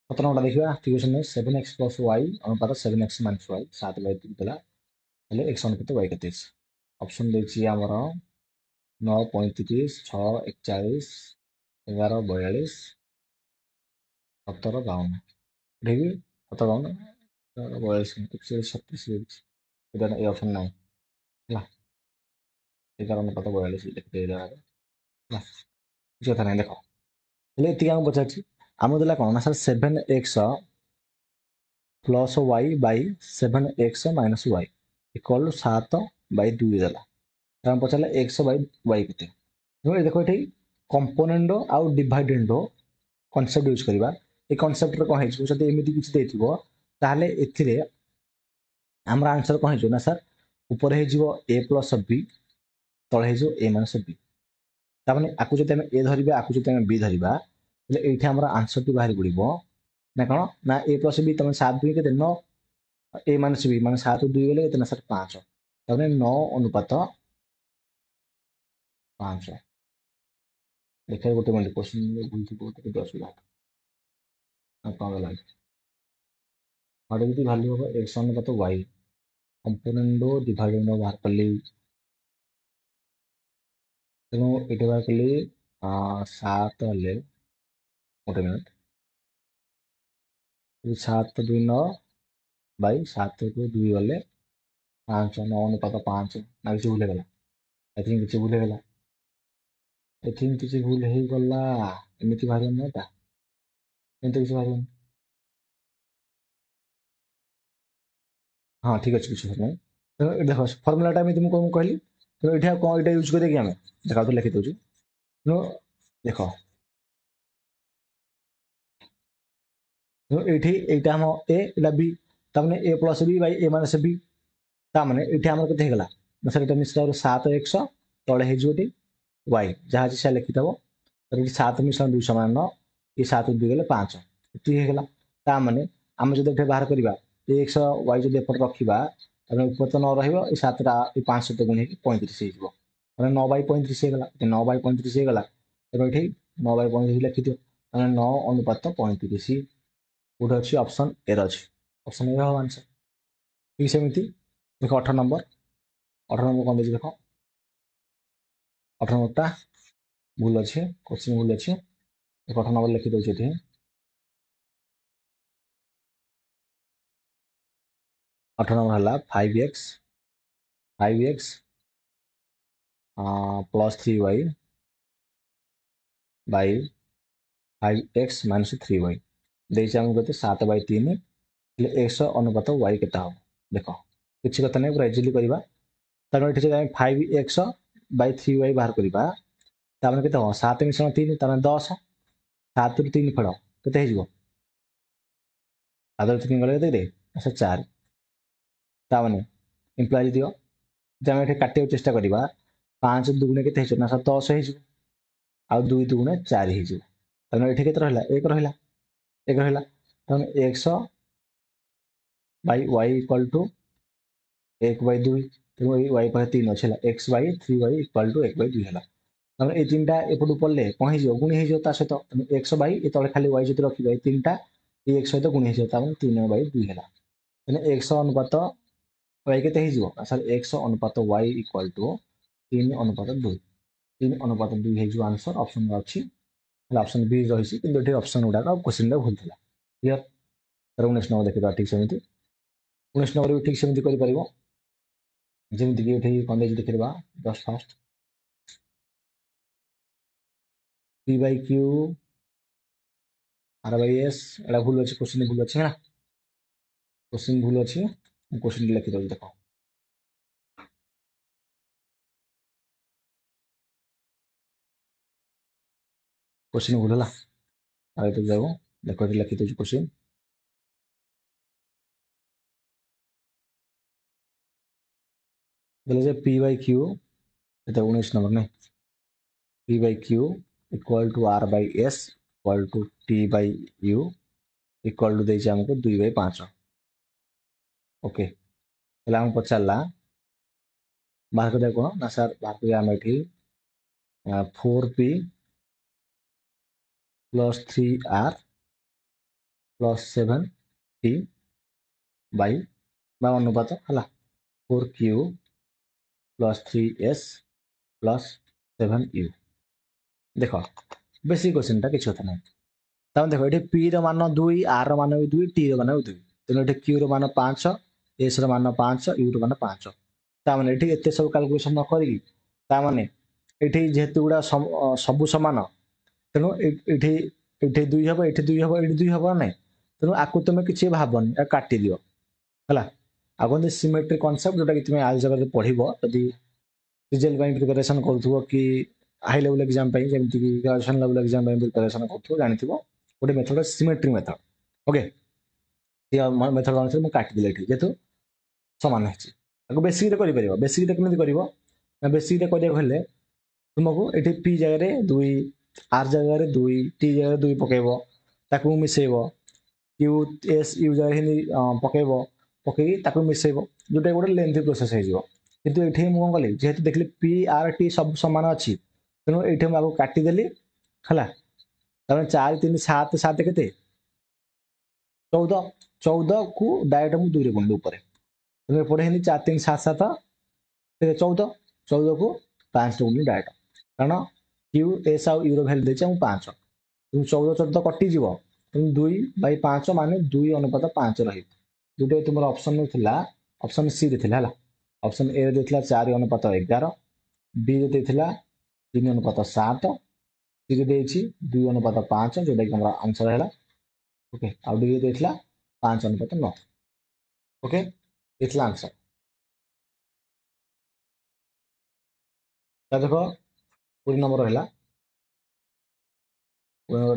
17 देखा ठीक है 7x प्लस वाई अनुपात 7x माइनस वाई 7/3 देला हेले x अनुपात y केते ऑप्शन देछि हमर 9 35 6 41 11 42 17 52 देखि 17 52 42 36 36 इधर ए ऑप्शन नहीं ହେଲା 11 अनुपात 42 लिखते ହେଲା ହେଲା କିଛି କଥା ନାହିଁ ଦେଖ ହେଲେ ଏତିକି ଆମକୁ ପଚାରିଛି ଆମକୁ ଦେଲା କ'ଣ ନା sir 7x plus y Bai 7x minus y equal to 7/2 ଦେଲା ଆମେ ପଚାରିଲା x ବାଇ y କେତେ ଦେଖ ଏଠି କମ୍ପୋନେଣ୍ଟ ଆଉ ଡିଭାଇଡେଣ୍ଡ କନସେପ୍ଟ ୟୁଜ୍ କରିବା ଏ କନସେପ୍ଟରେ କ'ଣ ହେଇଯିବ ଯଦି ଏମିତି କିଛି ଦେଇଥିବ ତାହେଲେ ଏଥିରେ ଆମର ଆନ୍ସର କ'ଣ ହେଇଯିବ ନା ସାର୍ ଉପରେ ହେଇଯିବ a ପ୍ଲସ୍ b ତଳେ ହେଇଯିବ a ମାଇନସ୍ b ତାମାନେ ଆକୁ ଯଦି ଆମେ a ଧରିବା ଆକୁ ଯଦି ଆମେ b ଧରିବା ତାହେଲେ ଏଇଠି ଆମର ଆନ୍ସରଟି ବାହାରି ପଡ଼ିବ ନା କ'ଣ ନା a ପ୍ଲସ୍ b ତମେ 7/2 କେତେ 9 a ମାଇନସ୍ b ମାନେ 7/2 ଗଲେ କେତେ ନା ସାର୍ 5 ତାମାନେ 9 ଅନୁପାତ 5 देखिए गोटे मिनट क्वेश्चन भूल थी बहुत केते असुविधा कौन गला what is the value of x अनुपात y कंपोनेंट डिवाइडेड बाहर कली तेणु ये बाहर कली 7 हेले गोटे मिनट 7/2 9 बाई 7/2 गले 5 9 अनुपात 5 ना किसी भूल गला आई थिंक किसी भूल गला आई थिंक किसी भूल हो गला एमती बाहर ना एटा एमती किसी बाहर हाँ ठीक अच्छे किसी नहीं तो देख फर्मुलाटा तुमको कहली तो ये कौन ये यूज करेंगे आम देखा तो लिखी दूसरी तेणु देख ये यहाँ हम ए इला बी तमें A plus B by A minus B ताने ये आम के सर ये निश्चित 7x तले होटी वाई जहाँ अच्छे से लिखी थो 7 मिश्रण 2 समान ये 7/2 गले 5 ये ताने आम जो बाहर करवा एक्स वाई जो एपट रखा ऊपर तो 9 रही 7टा 5 सहित गुण 35 हो 9/35 होगा 9/35 होगा तेणु ये 9/35 लिखि दियो 9 अनुपात 35 गोटे अच्छी ऑप्शन ए अच्छी ऑप्शन ए हम आंसर ठीक सेमती देख 18 नंबर कौन देख 18 नंबरटा भूल अच्छे क्वेश्चन भूल अच्छे देख 18 नंबर लिखि दौर ये 18 नंबर है 5x plus 3y by 5x minus 3y देखिए आमको कहते 7/3 एक्स अनुपात y के देख किसी कथा नहीं पूरा इजिली करवा तेणु ये 5x बाई 3y बाहर करवा के 7 मिश्रण 3 10 7 ରୁ 3 फेड़ के 7 ରୁ 3 गले दे 4 ताने इम्प्लाइज दियो जब आम ये काटा चेष्टा करवा 5 दुगुणे के 10 हो 2 दुगुणे 4 हो ये रहा 1 रहा 1 रहा तेणु x by y equal to 1/2 तेणु वाई पाखे 3 अच्छे x by 3y equal to 1/2 है तेणु ये 3टा एपटू पड़े कौन हो गुणी हो सहित तेणु एक्स बाई ये तले खाली वाई जो रखा 3टा ये एक्स सहित गुणी हो 3/2 है तेणु एक्स अनुपात वाई के सर एक्स अनुपात वाई इक्वाल टू 3 अनुपात 2 3 अनुपात 2 हो आंसर ऑप्शन अच्छी ऑप्शन बी रही कि ऑप्शन गुड़ाक क्वेश्चन भूल था क्लियर 19 नंबर देखा ठीक सेमती 19 नंबर भी ठीक सेमती जमीक ये कौन देखा just fast P by Q R by S एटा भूल अच्छे क्वेश्चन भूल अच्छे ना क्वेश्चन भूल अच्छे क्वेश्चन लिखी दे देख क्वेश्चन भूल है आगे जाओ देख लिखी दे क्वेश्चन बोले पी बाई क्यू ये 19 नंबर नहीं P by Q equal to R by S equal to T by U equal to देछि हमको 2/5 ओके पहले हम पचारला बाहर कर कौन ना सर बाहर कर आम ये 4p plus 3r plus 7t by बा अनुपात है 4q plus 3s plus 7u देख बेसिक क्वेश्चन टा किसी कथा ना तमें देख ये p मान 2 r मान भी 2 t मान भी 2 तेणु ये q मान 5 s मान 5 u मान 5 ताने ये एत सब कैलकुलेशन न करी जेहेतु गुड़ा सबू सामान तेणु ये 2 हम ये 2 हम ये 2 हम ना तेणु आपको तुम किसी भावनी काटी दियो है आगे सिमेट्री कनसेप्ट जोटा कि तुम आलजेब्रा पढ़ जदि सीजीएल प्रिपरेशन करूँ कि हाई लेवल एग्जाम जमीक ग्रेजुएशन लेवल एग्जाम प्रिपरेशन करूँ जानी गोटे method symmetry method okay method अनुसार मुझे काटिदेली जेहेतु सामान है बेसिक बेसिक कमी कर बेसिक करने तुमको ये पी जगह 2 आर जगह 2 टी जगह 2 पकेब ताकू मिसेब क्यू एस यू जगह पकेब पकई मिसेब जोटा गोटे लेंथी प्रोसेस हो कितु ये मुझे कली जेहेतु देखली पी आर टी सब सामान अच्छी तेणु ये मुझे काटिदेली है 4 3 7 7 के 14 14 को डायरेक्ट मुझे 2 गुणिले ऊपर तेणु एपटे 4 3 7 7 14 14 को 5 गुणिले डायरेक्ट कारण क्यू एस आउ यूरो भैल्यू देचे 5 तुम 14 14 कटिज तुम 2 बै 5 मान 2 अनुपात 5 रही जोटा तुम ऑप्शन में ऑप्शन सी है ऑप्शन ए रे 4 अनुपात 11 बी रे 3 अनुपात 7 सी रे 2 अनुपात 5 जोटा कि हमारा आंसर है ओके आउ डी रे 5 अनुपात 9 ओके ये आंसर देख पूरी नंबर है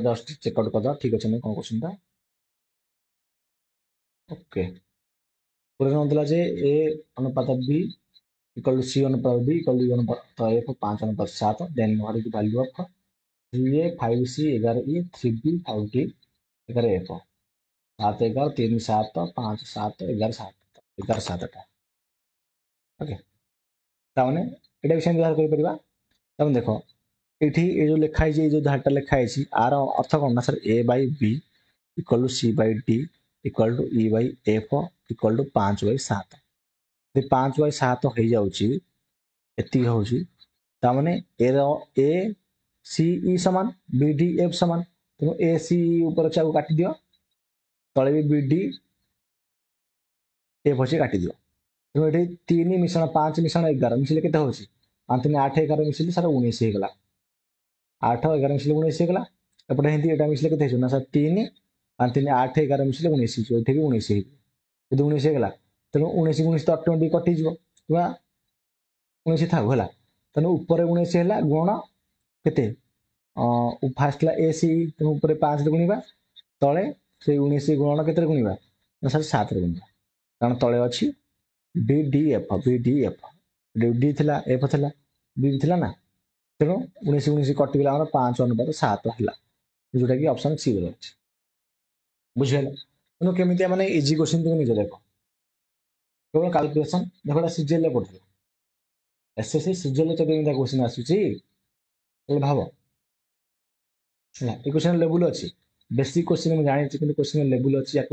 जस्ट चेकआउट कर ठीक अच्छे कौन क्वेश्चन ओके पूरे नंबर जे ए अनुपात बी इक्वल टू सी अनुपात बी इक्वल टू अनुपात एफ 5 अनुपात 7 then what is the value of 3a 5c 11e 3b 5d 11 F 7 11 3 7 5 7 11 7 11 7 okay ताने एटा विषय व्यवहार कर परिबा तब देखो ये जो लिखाई जो धारटा लिखाई आर अर्थ कौन ना sir A by B equal to C by D equal to E by F equal to 5 by 7 5 by 7 हो जाऊँगी ताने ए सी ई सामान बी डी एफ सामान तेणु ए सी ऊपर अच्छे काटी दियो तले भी बी डी एफ अच्छे काटी दियो तेणु ये 3 मिश्रण 5 मिश्रण 11 मिसिले के 5 3 8 11 मिसिले सर 19 होगा 8 11 मिसिले 19 होगा एपटे हिंदी एटा मिसिले के ना सर 3 5 3 8 11 मिसिले 19 ये भी 19 यदि 19 होगा तेणु 19 19 तो ऑटोमेटिक कटिज 19 था है तेणु ऊपर 19 है गुण के फास्ट ए सी तेणु ऊपर 5 गुणा तले से 19 गुणन के गुणा सर 7 गुणा कारण तले अच्छी बी डी एफ डी थिला एफ थिला बी थिला ना तेणु 19 19 कटिगला 5 अनुपात 7 है जोटा कि ऑप्शन सी रे अछि बुझिगला तेणु केमिति माने इजी क्वेश्चन तुम निजे देखो केवल कैलकुलेशन देखो सीजीएल पढ़ो एसएससी सीजीएल तो केमिति क्वेश्चन आसुची भाव ये क्वेश्चन लेवल अच्छी बेसिक क्वेश्चन मुझे जानी कि क्वेश्चन लेवल अच्छी या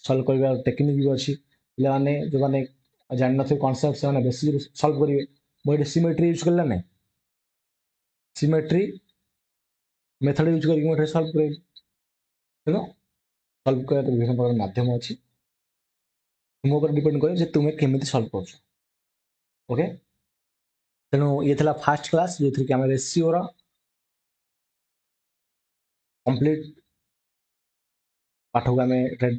सल्व कर टेक्निक भी अच्छी पे जो मैंने जान थे कनसेप्ट से बेसिक सल्व करेंगे मुझे सिमेट्री यूज कला ना सिमेट्री मेथड यूज करके सल्व कर तेणु सल्व कर विभिन्न प्रकार माध्यम अच्छी तुम ऊपर डिपेंड करे तुम्हें केमी सल्व कर ओके तेणु ये था फास्ट क्लास जो थी कि आम रेसीओर कंप्लीट पाठ को आम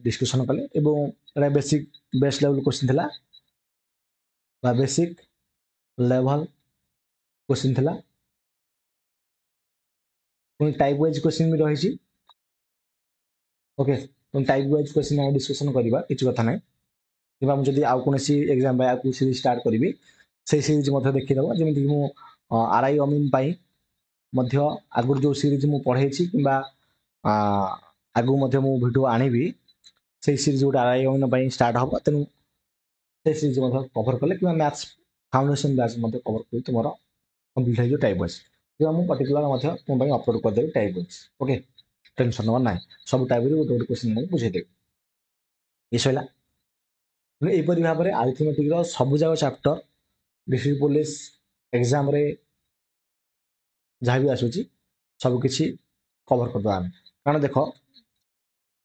डिस्कसन कले बेसिक बेस्ट लेवल क्वेश्चन था बेसिक लेवल क्वेश्चन था पुणी टाइप वाइज क्वेश्चन भी रही ओके पुणी टाइप वाइज क्वेश्चन आम डिस्कसन करवा किसी कथा ना कि मुझे आउ कौन एग्जाम आगे सीरीज स्टार्ट करी से सीरीज देखीदेव जमीक मु आर आई अमीन आगुरी जो सीरीज मुझे पढ़े कि आगू भिडियो आनी से सीरीज गोटे आर आई अमीन स्टार्ट हम तेणु से सीरीज कभर कले कि मैथ्स फाउंडेशन बैच मध्य कवर कर तुम कंप्लीट हो टाइप वाइज जो मुझे पर्टिकुलर तुम अपलोड करदेवी type wise okay tension number ना सब टाइप गोटे गोटे क्वेश्चन बुझेदेवी ये सैला यहीपरि भाव में आरिथमेटिक सब जाक चैप्टर डिस्ट्रिक्ट पुलिस एग्जाम जहाँ भी आसूची सबकि कवर करदे आम कारण देख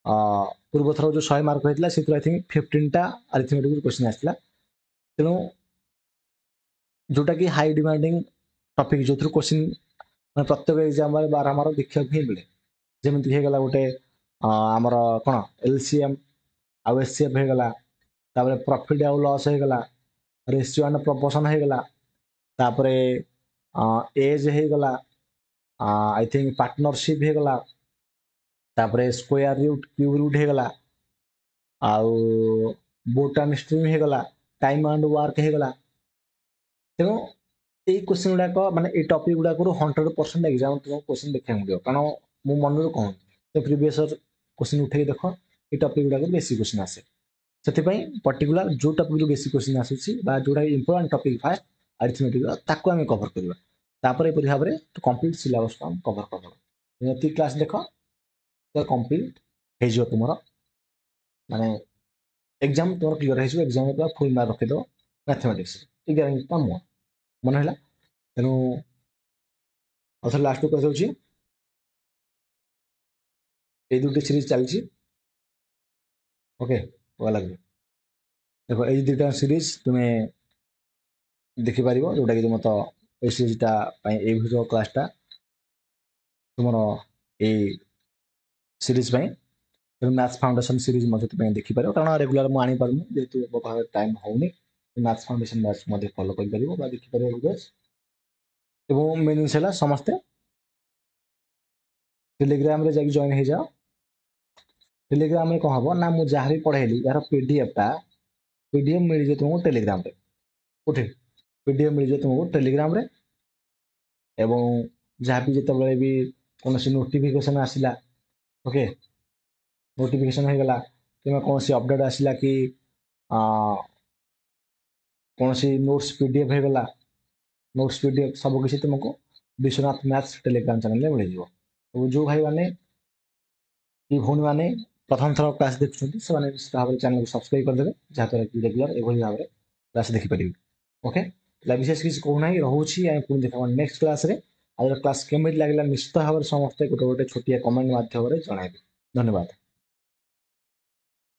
पूर्व थर जो 100 मार्क होता है आई थिंक 15टा आरिथमेटिक क्वेश्चन आसाला तेणु जोटा कि हाई डिमांडिंग टॉपिक जो क्वेश्चन प्रत्येक एग्जाम बारंबार देखा ही मिले जमी होगा गोटे आमर कौन एलसीएम आउ एचसीएफ होगला प्रॉफिट आउ लॉस होगला रेशियो एंड प्रपोर्शन होगला तापरे एज होगला आई थिंक पार्टनरशिप होगला तापरे स्क्वायर रूट क्यूब रूट होगला आउ बोटान स्ट्रीम होगला टाइम एंड वर्क होगला तेणु ये क्वेश्चन गुड़ाक मानते टपिक गुड़ाक 100% एग्जाम तुम क्वेश्चन देखा मिले कारण मो मन कहूँ तो प्रीवियस क्वेश्चन उठे देख ये टपिक गुड़ाक बेसी क्वेश्चन आसे से पर्टिकुलर जो टपिक बेसी क्वेश्चन आसूसी जोटा इंपोर्टाट टपिक फास्ट अरिथमेटिक ताको आम कवर करवा तापर एपरि भाव में तो कंप्लीट सिलेबस को कवर कर क्लास देख तो कंप्लीट हो तुम माने एग्जाम तुम क्लीयर हो एग्जाम फुल मार्क रखीद मैथमेटिक्स ये ग्यारंटी मुझ मन है तेणु और लास्ट को कही ये दुटी सीरीज चलती ओके लगे देखो ये दुटा सीरीज तुम्हें देखिपर जोटा कि तुम तो ये सीरीजटा भिडियो क्लासटा तुम ये सीरीज मैथ्स फाउंडेशन सीरीज देखिपर कारण रेगुलर मुझे आनीपारूनी जेहतु मो पाखे टाइम होनी मैथ्स फाउंडेशन बैच फॉलो कर देखिपर वीडियोस मेन जिन है समस्ते टेलीग्राम रे जाके जॉइन हो जाओ टेलीग्राम में कौन हम ना मुझे जहाँ भी पढ़ेली यार पीडीएफ मिल जाए तुमको टेलीग्राम रे उठे पीडीएफ मिल जाए तुमको टेलीग्राम रे एवं जहाँ भी जिते भी कौन नोटिफिकेशन आसला ओके नोटिफिकेशन होगला कि कौन अपडेट आसला कि कौन नोट्स पीडीएफ होगला नोट्स पीडीएफ सबकि तुमको विश्वनाथ मैथ्स टेलीग्राम चैनल में मिल जाव जो भाई मैंने भौणी मैंने प्रथम थर क्लास देखुं से निश्चित भाव में चैनल को सब्सक्राइब करदे जहाँद्वारा कि रेगुलर एभली भाव में क्लास देखिपारे ओके विशेष किसी कहूना रोचे पुणी देखा नेक्स्ट क्लास रे आज क्लास केमी लगे निश्चित भाव में समस्ते गोटे गोटे छोटिया कमेंट माध्यम जन धन्यवाद।